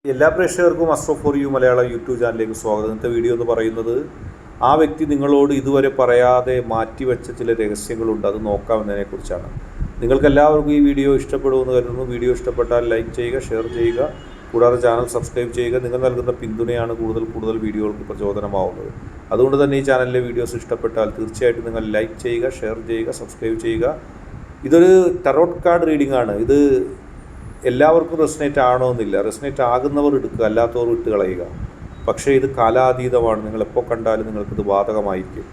എല്ലാ പ്രേക്ഷകർക്കും astro for you Malayalam YouTube ചാനലിലേക്ക് സ്വാഗതം. ഇന്നത്തെ വീഡിയോ എന്ന് പറയുന്നത് ആ വ്യക്തി നിങ്ങളോട് ഇതുവരെ പറയാതെ മാറ്റിവെച്ച ചില രഹസ്യങ്ങളുണ്ട്, അത് നോക്കാമെന്നതിനെക്കുറിച്ചാണ്. നിങ്ങൾക്കെല്ലാവർക്കും ഈ വീഡിയോ ഇഷ്ടപ്പെടുമെന്ന് കരുതുന്നു. വീഡിയോ ഇഷ്ടപ്പെട്ടാൽ ലൈക്ക് ചെയ്യുക, ഷെയർ ചെയ്യുക, കൂടാതെ ചാനൽ സബ്സ്ക്രൈബ് ചെയ്യുക. നിങ്ങൾ നൽകുന്ന പിന്തുണയാണ് കൂടുതൽ വീഡിയോകൾക്ക് പ്രചോദനമാവുന്നത്. അതുകൊണ്ട് തന്നെ ഈ ചാനലിലെ വീഡിയോസ് ഇഷ്ടപ്പെട്ടാൽ തീർച്ചയായിട്ടും നിങ്ങൾ ലൈക്ക് ചെയ്യുക, ഷെയർ ചെയ്യുക, സബ്സ്ക്രൈബ് ചെയ്യുക. ഇതൊരു ടാരോട്ട് കാർഡ് റീഡിംഗ് ആണ്. ഇത് എല്ലാവർക്കും റെസനേറ്റ് ആകണമെന്നില്ല. റെസനേറ്റ് ആകുന്നവർ എടുക്കുക, അല്ലാത്തവർ വിട്ട് കളയുക. പക്ഷേ ഇത് കാലാതീതമാണ്. നിങ്ങളെപ്പോൾ കണ്ടാലും നിങ്ങൾക്കിത് ബാധകമായിരിക്കും.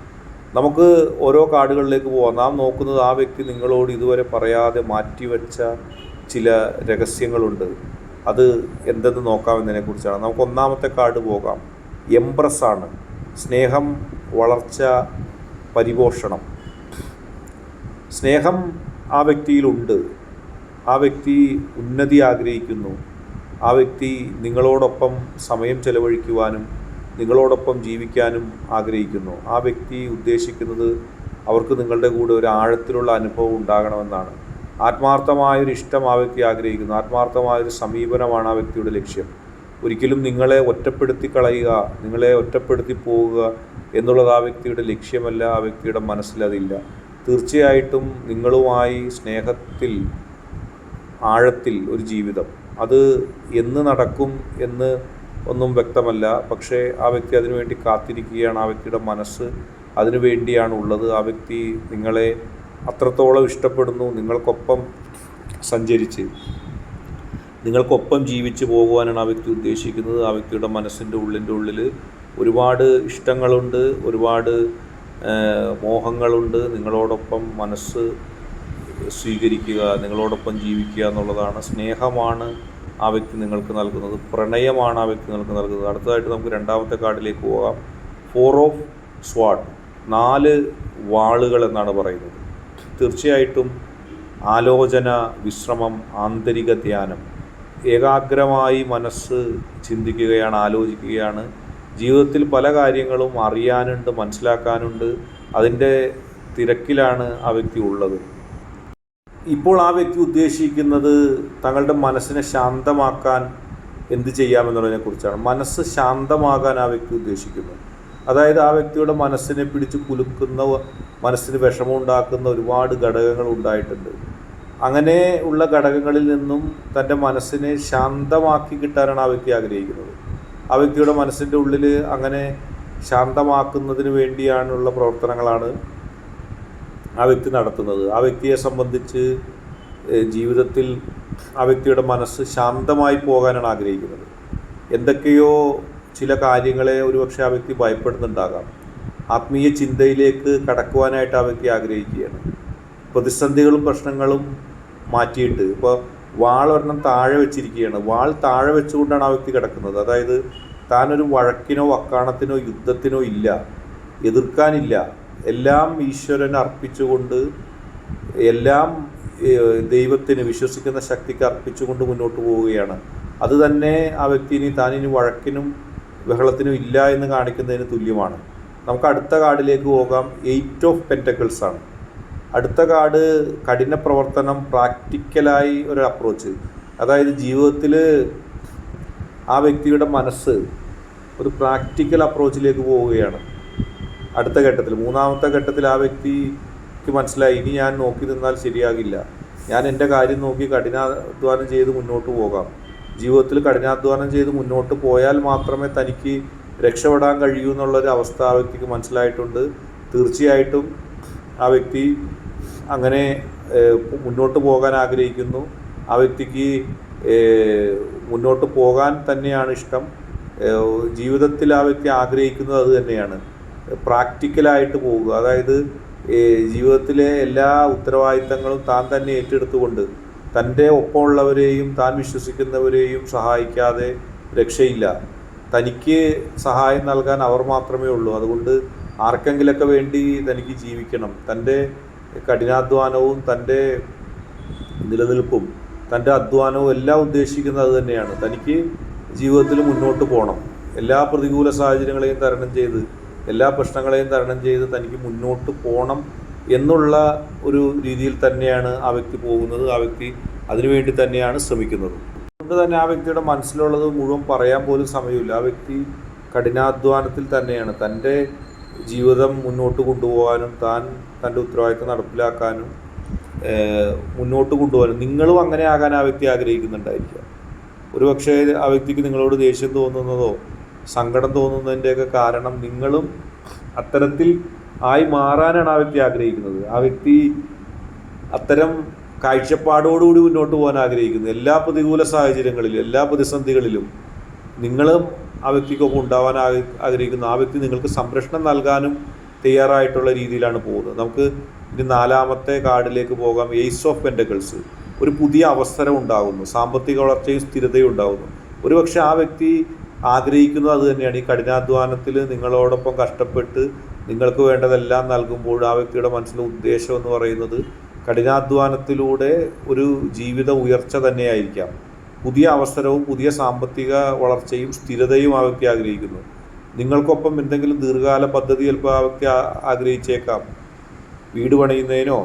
നമുക്ക് ഓരോ കാർഡുകളിലേക്ക് പോകാം. നാം നോക്കുന്നത് ആ വ്യക്തി നിങ്ങളോട് ഇതുവരെ പറയാതെ മാറ്റിവെച്ച ചില രഹസ്യങ്ങളുണ്ട്, അത് എന്തെന്ന് നോക്കാമെന്നതിനെക്കുറിച്ചാണ്. നമുക്ക് ഒന്നാമത്തെ കാർഡ് പോകാം. എംപ്രസ് ആണ്. സ്നേഹം, വളർച്ച, പരിപോഷണം. സ്നേഹം ആ വ്യക്തിയിലുണ്ട്. ആ വ്യക്തി ഉന്നതി ആഗ്രഹിക്കുന്നു. ആ വ്യക്തി നിങ്ങളോടൊപ്പം സമയം ചെലവഴിക്കുവാനും നിങ്ങളോടൊപ്പം ജീവിക്കാനും ആഗ്രഹിക്കുന്നു. ആ വ്യക്തി ഉദ്ദേശിക്കുന്നത് അവർക്ക് നിങ്ങളുടെ കൂടെ ഒരു ആഴത്തിലുള്ള അനുഭവം ഉണ്ടാകണമെന്നാണ്. ആത്മാർത്ഥമായൊരു ഇഷ്ടം ആ വ്യക്തി ആഗ്രഹിക്കുന്നു. ആത്മാർത്ഥമായൊരു സമീപനമാണ് ആ വ്യക്തിയുടെ ലക്ഷ്യം. ഒരിക്കലും നിങ്ങളെ ഒറ്റപ്പെടുത്തി കളയുക, നിങ്ങളെ ഒറ്റപ്പെടുത്തി പോവുക എന്നുള്ളത് ആ വ്യക്തിയുടെ ലക്ഷ്യമല്ല. ആ വ്യക്തിയുടെ മനസ്സിലതില്ല. തീർച്ചയായിട്ടും നിങ്ങളുമായി സ്നേഹത്തിൽ, ആഴത്തിൽ ഒരു ജീവിതം, അത് എന്ന് നടക്കും എന്ന് ഒന്നും വ്യക്തമല്ല. പക്ഷേ ആ വ്യക്തി അതിനുവേണ്ടി കാത്തിരിക്കുകയാണ്. ആ വ്യക്തിയുടെ മനസ്സ് അതിനു വേണ്ടിയാണ് ഉള്ളത്. ആ വ്യക്തി നിങ്ങളെ അത്രത്തോളം ഇഷ്ടപ്പെടുന്നു. നിങ്ങൾക്കൊപ്പം സഞ്ചരിച്ച് നിങ്ങൾക്കൊപ്പം ജീവിച്ച് പോകുവാനാണ് ആ വ്യക്തി ഉദ്ദേശിക്കുന്നത്. ആ വ്യക്തിയുടെ മനസ്സിൻ്റെ ഉള്ളിൽ ഒരുപാട് ഇഷ്ടങ്ങളുണ്ട്, ഒരുപാട് മോഹങ്ങളുണ്ട്. നിങ്ങളോടൊപ്പം മനസ്സ് സ്വീകരിക്കുക, നിങ്ങളോടൊപ്പം ജീവിക്കുക എന്നുള്ളതാണ്. സ്നേഹമാണ് ആ വ്യക്തി നിങ്ങൾക്ക് നൽകുന്നത്. പ്രണയമാണ് ആ വ്യക്തി നിങ്ങൾക്ക് നൽകുന്നത്. അടുത്തതായിട്ട് നമുക്ക് രണ്ടാമത്തെ കാർഡിലേക്ക് പോകാം. 4 ഓഫ് സ്വാഡ്, 4 വാളുകൾ എന്നാണ് പറയുന്നത്. തീർച്ചയായിട്ടും ആലോചന, വിശ്രമം, ആന്തരിക ധ്യാനം, ഏകാഗ്രമായി മനസ്സ് ചിന്തിക്കുകയാണ്, ആലോചിക്കുകയാണ്. ജീവിതത്തിൽ പല കാര്യങ്ങളും അറിയാനുണ്ട്, മനസ്സിലാക്കാനുണ്ട്. അതിൻ്റെ തിരക്കിലാണ് ആ വ്യക്തി ഉള്ളത്. ഇപ്പോൾ ആ വ്യക്തി ഉദ്ദേശിക്കുന്നത് തങ്ങളുടെ മനസ്സിനെ ശാന്തമാക്കാൻ എന്ത് ചെയ്യാമെന്നുള്ളതിനെക്കുറിച്ചാണ്. മനസ്സ് ശാന്തമാകാൻ ആ വ്യക്തി ഉദ്ദേശിക്കുന്നു. അതായത് ആ വ്യക്തിയുടെ മനസ്സിനെ പിടിച്ച് കുലുക്കുന്ന, മനസ്സിന് വിഷമമുണ്ടാക്കുന്ന ഒരുപാട് ഘടകങ്ങൾ ഉണ്ടായിട്ടുണ്ട്. അങ്ങനെ ഉള്ള ഘടകങ്ങളിൽ നിന്നും തൻ്റെ മനസ്സിനെ ശാന്തമാക്കി കിട്ടാനാണ് ആ വ്യക്തി ആഗ്രഹിക്കുന്നത്. ആ വ്യക്തിയുടെ മനസ്സിൻ്റെ ഉള്ളിൽ അങ്ങനെ ശാന്തമാക്കുന്നതിന് വേണ്ടിയാണുള്ള പ്രവർത്തനങ്ങളാണ് ആ വ്യക്തി നടത്തുന്നത്. ആ വ്യക്തിയെ സംബന്ധിച്ച് ജീവിതത്തിൽ ആ വ്യക്തിയുടെ മനസ്സ് ശാന്തമായി പോകാനാണ് ആഗ്രഹിക്കുന്നത്. എന്തൊക്കെയോ ചില കാര്യങ്ങളെ ഒരുപക്ഷെ ആ വ്യക്തി ഭയപ്പെടുന്നുണ്ടാകാം. ആത്മീയ ചിന്തയിലേക്ക് കടക്കുവാനായിട്ട് ആ വ്യക്തി ആഗ്രഹിക്കുകയാണ്. പ്രതിസന്ധികളും പ്രശ്നങ്ങളും മാറ്റിയിട്ട് ഇപ്പോൾ വാളൊരെണ്ണം താഴെ വെച്ചിരിക്കുകയാണ്. വാൾ താഴെ വെച്ചുകൊണ്ടാണ് ആ വ്യക്തി കിടക്കുന്നത്. അതായത് താനൊരു വഴക്കിനോ വക്കാണത്തിനോ യുദ്ധത്തിനോ ഇല്ല, എതിർക്കാനില്ല. എല്ലാം ഈശ്വരന് അർപ്പിച്ചുകൊണ്ട്, എല്ലാം ദൈവത്തിന്, വിശ്വസിക്കുന്ന ശക്തിക്ക് അർപ്പിച്ചുകൊണ്ട് മുന്നോട്ട് പോവുകയാണ്. അത് തന്നെ ആ വ്യക്തി താനിനി വഴക്കിനും ബഹളത്തിനും ഇല്ല എന്ന് കാണിക്കുന്നതിന് തുല്യമാണ്. നമുക്ക് അടുത്ത കാർഡിലേക്ക് പോകാം. 8 ഓഫ് പെൻറ്റക്കിൾസ് ആണ്. അടുത്ത കാർഡ് കഠിന പ്രവർത്തനം, പ്രാക്ടിക്കലായി ഒരു അപ്രോച്ച്. അതായത് ജീവിതത്തിൽ ആ വ്യക്തിയുടെ മനസ്സ് ഒരു പ്രാക്ടിക്കൽ അപ്രോച്ചിലേക്ക് പോവുകയാണ്. അടുത്ത ഘട്ടത്തിൽ, മൂന്നാമത്തെ ഘട്ടത്തിൽ ആ വ്യക്തിക്ക് മനസ്സിലായി, ഇനി ഞാൻ നോക്കി നിന്നാൽ ശരിയാകില്ല. ഞാൻ എൻ്റെ കാര്യം നോക്കി കഠിനാധ്വാനം ചെയ്ത് മുന്നോട്ട് പോകാം. ജീവിതത്തിൽ കഠിനാധ്വാനം ചെയ്ത് മുന്നോട്ട് പോയാൽ മാത്രമേ തനിക്ക് രക്ഷപ്പെടാൻ കഴിയൂ എന്നുള്ളൊരു അവസ്ഥ ആ വ്യക്തിക്ക് മനസ്സിലായിട്ടുണ്ട്. തീർച്ചയായിട്ടും ആ വ്യക്തി അങ്ങനെ മുന്നോട്ട് പോകാൻ ആഗ്രഹിക്കുന്നു. ആ വ്യക്തിക്ക് മുന്നോട്ട് പോകാൻ തന്നെയാണ് ഇഷ്ടം. ജീവിതത്തിൽ ആ വ്യക്തി ആഗ്രഹിക്കുന്നത് അത് തന്നെയാണ്, പ്രാക്ടിക്കലായിട്ട് പോവുക. അതായത് ജീവിതത്തിലെ എല്ലാ ഉത്തരവാദിത്തങ്ങളും താൻ തന്നെ ഏറ്റെടുത്തുകൊണ്ട് തൻ്റെ ഒപ്പമുള്ളവരെയും താൻ വിശ്വസിക്കുന്നവരെയും സഹായിക്കാതെ രക്ഷയില്ല. തനിക്ക് സഹായം നൽകാൻ അവർ മാത്രമേ ഉള്ളൂ. അതുകൊണ്ട് ആർക്കെങ്കിലൊക്കെ വേണ്ടി തനിക്ക് ജീവിക്കണം. തൻ്റെ കഠിനാധ്വാനവും തൻ്റെ നിലനിൽപ്പും തൻ്റെ അധ്വാനവും എല്ലാം ഉദ്ദേശിക്കുന്നത് തന്നെയാണ്. തനിക്ക് ജീവിതത്തിൽ മുന്നോട്ട് പോകണം. എല്ലാ പ്രതികൂല സാഹചര്യങ്ങളെയും തരണം ചെയ്ത്, എല്ലാ പ്രശ്നങ്ങളെയും തരണം ചെയ്ത് തനിക്ക് മുന്നോട്ട് പോകണം എന്നുള്ള ഒരു രീതിയിൽ തന്നെയാണ് ആ വ്യക്തി പോകുന്നത്. ആ വ്യക്തി അതിനുവേണ്ടി തന്നെയാണ് ശ്രമിക്കുന്നത്. അതുകൊണ്ട് തന്നെ ആ വ്യക്തിയുടെ മനസ്സിലുള്ളത് മുഴുവൻ പറയാൻ പോലും സമയമില്ല. ആ വ്യക്തി കഠിനാധ്വാനത്തിൽ തന്നെയാണ്. തൻ്റെ ജീവിതം മുന്നോട്ട് കൊണ്ടുപോകാനും തൻ്റെ ഉത്തരവാദിത്തം നടപ്പിലാക്കാനും മുന്നോട്ട് കൊണ്ടുപോകാനും നിങ്ങളും അങ്ങനെ ആകാൻ ആ വ്യക്തി ആഗ്രഹിക്കുന്നുണ്ടായിരിക്കാം. ഒരുപക്ഷെ ആ വ്യക്തിക്ക് നിങ്ങളോട് ദേഷ്യം തോന്നുന്നതോ സങ്കടം തോന്നുന്നതിൻ്റെയൊക്കെ കാരണം നിങ്ങളും അത്തരത്തിൽ ആയി മാറാനാണ് ആ വ്യക്തി ആഗ്രഹിക്കുന്നത്. ആ വ്യക്തി അത്തരം കാഴ്ചപ്പാടോടുകൂടി മുന്നോട്ട് പോകാൻ ആഗ്രഹിക്കുന്നു. എല്ലാ പ്രതികൂല സാഹചര്യങ്ങളിലും എല്ലാ പ്രതിസന്ധികളിലും നിങ്ങളും ആ വ്യക്തിക്കൊപ്പം ഉണ്ടാവാൻ ആഗ്രഹിക്കുന്നു. ആ വ്യക്തി നിങ്ങൾക്ക് സംരക്ഷണം നൽകാനും തയ്യാറായിട്ടുള്ള രീതിയിലാണ് പോകുന്നത്. നമുക്ക് ഇനി 4ാമത്തെ കാർഡിലേക്ക് പോകാം. Ace of pentacles. ഒരു പുതിയ അവസരം ഉണ്ടാകുന്നു, സാമ്പത്തിക വളർച്ചയും സ്ഥിരതയും ഉണ്ടാകുന്നു. ഒരുപക്ഷെ ആ വ്യക്തി ആഗ്രഹിക്കുന്നത് അത് തന്നെയാണ്. ഈ കഠിനാധ്വാനത്തിൽ നിങ്ങളോടൊപ്പം കഷ്ടപ്പെട്ട് നിങ്ങൾക്ക് വേണ്ടതെല്ലാം നൽകുമ്പോൾ ആ വ്യക്തിയുടെ മനസ്സിലെ ഉദ്ദേശം എന്ന് പറയുന്നത് കഠിനാധ്വാനത്തിലൂടെ ഒരു ജീവിത ഉയർച്ച തന്നെയായിരിക്കാം. പുതിയ അവസരവും പുതിയ സാമ്പത്തിക വളർച്ചയും സ്ഥിരതയും ആ വ്യക്തി ആഗ്രഹിക്കുന്നു. നിങ്ങൾക്കൊപ്പം എന്തെങ്കിലും ദീർഘകാല പദ്ധതി ചിലപ്പോൾ ആ വ്യക്തി ആഗ്രഹിച്ചേക്കാം. വീട് പണിയുന്നതിനോ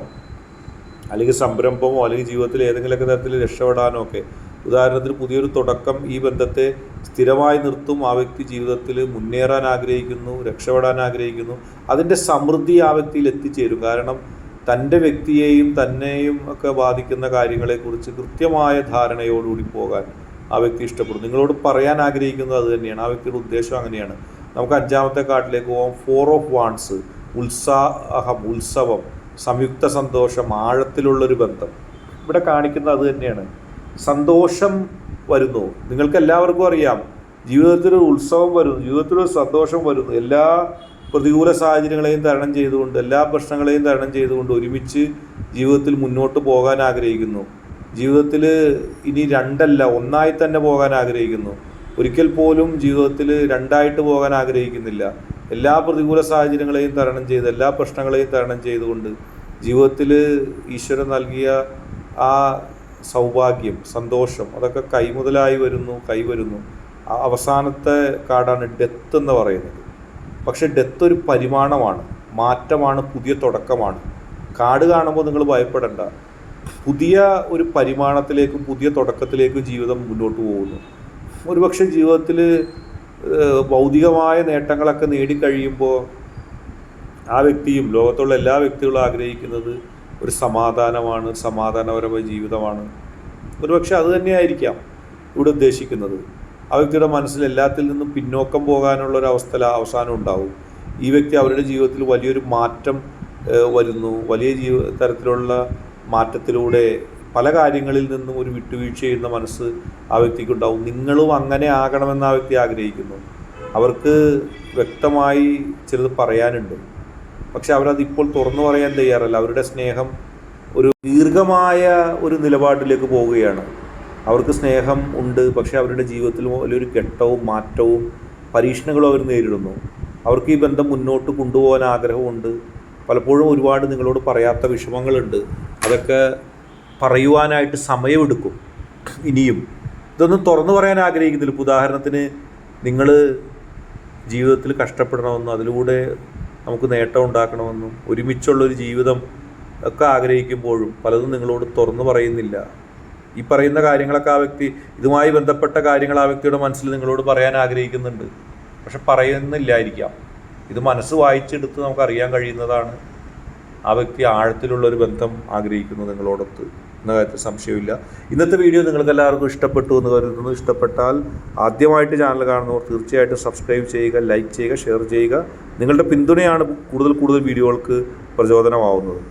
അല്ലെങ്കിൽ സംരംഭമോ അല്ലെങ്കിൽ ജീവിതത്തിൽ ഏതെങ്കിലുമൊക്കെ തരത്തിൽ രക്ഷപ്പെടാനോ ഒക്കെ. ഉദാഹരണത്തിന് പുതിയൊരു തുടക്കം ഈ ബന്ധത്തെ സ്ഥിരമായി നിർത്തും. ആ വ്യക്തി ജീവിതത്തിൽ മുന്നേറാൻ ആഗ്രഹിക്കുന്നു, രക്ഷപ്പെടാൻ ആഗ്രഹിക്കുന്നു. അതിൻ്റെ സമൃദ്ധി ആ വ്യക്തിയിൽ എത്തിച്ചേരും. കാരണം തൻ്റെ വ്യക്തിയെയും തന്നെയും ഒക്കെ ബാധിക്കുന്ന കാര്യങ്ങളെക്കുറിച്ച് കൃത്യമായ ധാരണയോടുകൂടി പോകാൻ ആ വ്യക്തി ഇഷ്ടപ്പെടും. നിങ്ങളോട് പറയാൻ ആഗ്രഹിക്കുന്നത് അത് തന്നെയാണ്. ആ വ്യക്തിയുടെ ഉദ്ദേശം അങ്ങനെയാണ്. നമുക്ക് 5ാമത്തെ കാർഡിലേക്ക് പോകാം. 4 ഓഫ് വാണ്ട്സ്. ഉത്സാഹം, ഉത്സവം, സംയുക്ത സന്തോഷം, ആഴത്തിലുള്ളൊരു ബന്ധം. ഇവിടെ കാണിക്കുന്നത് അത് തന്നെയാണ്. സന്തോഷം വരുന്നു. നിങ്ങൾക്ക് എല്ലാവർക്കും അറിയാം, ജീവിതത്തിലൊരു ഉത്സവം വരുന്നു, ജീവിതത്തിലൊരു സന്തോഷം വരുന്നു. എല്ലാ പ്രതികൂല സാഹചര്യങ്ങളെയും തരണം ചെയ്തുകൊണ്ട്, എല്ലാ പ്രശ്നങ്ങളെയും തരണം ചെയ്തുകൊണ്ട് ഒരുമിച്ച് ജീവിതത്തിൽ മുന്നോട്ട് പോകാൻ ആഗ്രഹിക്കുന്നു. ജീവിതത്തിൽ ഇനി 2 അല്ല 1 തന്നെ പോകാൻ ആഗ്രഹിക്കുന്നു. ഒരിക്കൽ പോലും ജീവിതത്തിൽ 2 പോകാൻ ആഗ്രഹിക്കുന്നില്ല. എല്ലാ പ്രതികൂല സാഹചര്യങ്ങളെയും തരണം ചെയ്ത്, എല്ലാ പ്രശ്നങ്ങളെയും തരണം ചെയ്തുകൊണ്ട് ജീവിതത്തിൽ ഈശ്വരൻ നൽകിയ ആ സൗഭാഗ്യം, സന്തോഷം അതൊക്കെ കൈമുതലായി കൈവരുന്നു. അവസാനത്തെ കാർഡാണ് ഡെത്ത് എന്ന് പറയുന്നത്. പക്ഷെ ഡെത്ത് ഒരു പരിമാണമാണ്, മാറ്റമാണ്, പുതിയ തുടക്കമാണ്. കാർഡ് കാണുമ്പോൾ നിങ്ങൾ ഭയപ്പെടേണ്ട. പുതിയ ഒരു പരിമാണത്തിലേക്കും പുതിയ തുടക്കത്തിലേക്കും ജീവിതം മുന്നോട്ട് പോകുന്നു. ഒരുപക്ഷെ ജീവിതത്തിൽ ഭൗതികമായ നേട്ടങ്ങളൊക്കെ നേടിക്കഴിയുമ്പോൾ ആ വ്യക്തിയും ലോകത്തുള്ള എല്ലാ വ്യക്തികളും ആഗ്രഹിക്കുന്നത് ഒരു സമാധാനമാണ്, സമാധാനപരമായ ജീവിതമാണ്. ഒരുപക്ഷെ അത് തന്നെയായിരിക്കാം ഇവിടെ ഉദ്ദേശിക്കുന്നത്. ആ വ്യക്തിയുടെ മനസ്സിൽ എല്ലാത്തിൽ നിന്നും പിന്നോക്കം പോകാനുള്ളൊരവസ്ഥ അവസാനം ഉണ്ടാവും. ഈ വ്യക്തി അവരുടെ ജീവിതത്തിൽ വലിയൊരു മാറ്റം വരുന്നു. വലിയ തരത്തിലുള്ള മാറ്റത്തിലൂടെ പല കാര്യങ്ങളിൽ നിന്നും ഒരു വിട്ടുവീഴ്ച ചെയ്യുന്ന മനസ്സ് ആ വ്യക്തിക്കുണ്ടാവും. നിങ്ങളും അങ്ങനെ ആകണമെന്ന് ആ വ്യക്തി ആഗ്രഹിക്കുന്നു. അവർക്ക് വ്യക്തമായി ചിലത് പറയാനുണ്ട്, പക്ഷെ അവരതിപ്പോൾ തുറന്നു പറയാൻ തയ്യാറല്ല. അവരുടെ സ്നേഹം ഒരു ദീർഘമായ ഒരു നിലപാടിലേക്ക് പോവുകയാണ്. അവർക്ക് സ്നേഹം ഉണ്ട്, പക്ഷെ അവരുടെ ജീവിതത്തിൽ വലിയൊരു ഘട്ടവും മാറ്റവും പരീക്ഷണങ്ങളും അവർ നേരിടുന്നു. അവർക്ക് ഈ ബന്ധം മുന്നോട്ട് കൊണ്ടുപോകാൻ ആഗ്രഹമുണ്ട്. പലപ്പോഴും ഒരുപാട് നിങ്ങളോട് പറയാത്ത വിഷമങ്ങളുണ്ട്. അതൊക്കെ പറയുവാനായിട്ട് സമയമെടുക്കും. ഇനിയും ഇതൊന്നും തുറന്നു പറയാൻ ആഗ്രഹിക്കുന്നില്ല. ഇപ്പോൾ ഉദാഹരണത്തിന് നിങ്ങൾ ജീവിതത്തിൽ കഷ്ടപ്പെടണമെന്നും അതിലൂടെ നമുക്ക് നേട്ടം ഉണ്ടാക്കണമെന്നും ഒരുമിച്ചുള്ളൊരു ജീവിതം ഒക്കെ ആഗ്രഹിക്കുമ്പോഴും പലതും നിങ്ങളോട് തുറന്നു പറയുന്നില്ല. ഈ പറയുന്ന കാര്യങ്ങളൊക്കെ ആ വ്യക്തി, ഇതുമായി ബന്ധപ്പെട്ട കാര്യങ്ങൾ ആ വ്യക്തിയുടെ മനസ്സിൽ നിങ്ങളോട് പറയാൻ ആഗ്രഹിക്കുന്നുണ്ട്, പക്ഷെ പറയുന്നില്ലായിരിക്കാം. ഇത് മനസ്സ് വായിച്ചെടുത്ത് നമുക്കറിയാൻ കഴിയുന്നതാണ്. ആ വ്യക്തി ആഴത്തിലുള്ളൊരു ബന്ധം ആഗ്രഹിക്കുന്നു നിങ്ങളോടൊത്ത് എന്ന കാര്യത്തിൽ സംശയമില്ല. ഇന്നത്തെ വീഡിയോ നിങ്ങൾക്ക് എല്ലാവർക്കും ഇഷ്ടപ്പെട്ടു എന്ന് കരുതുന്നു. ഇഷ്ടപ്പെട്ടാൽ ആദ്യമായിട്ട് ചാനൽ കാണുന്നവർ തീർച്ചയായിട്ടും സബ്സ്ക്രൈബ് ചെയ്യുക, ലൈക്ക് ചെയ്യുക, ഷെയർ ചെയ്യുക. നിങ്ങളുടെ പിന്തുണയാണ് കൂടുതൽ വീഡിയോകൾക്ക് പ്രചോദനമാവുന്നത്.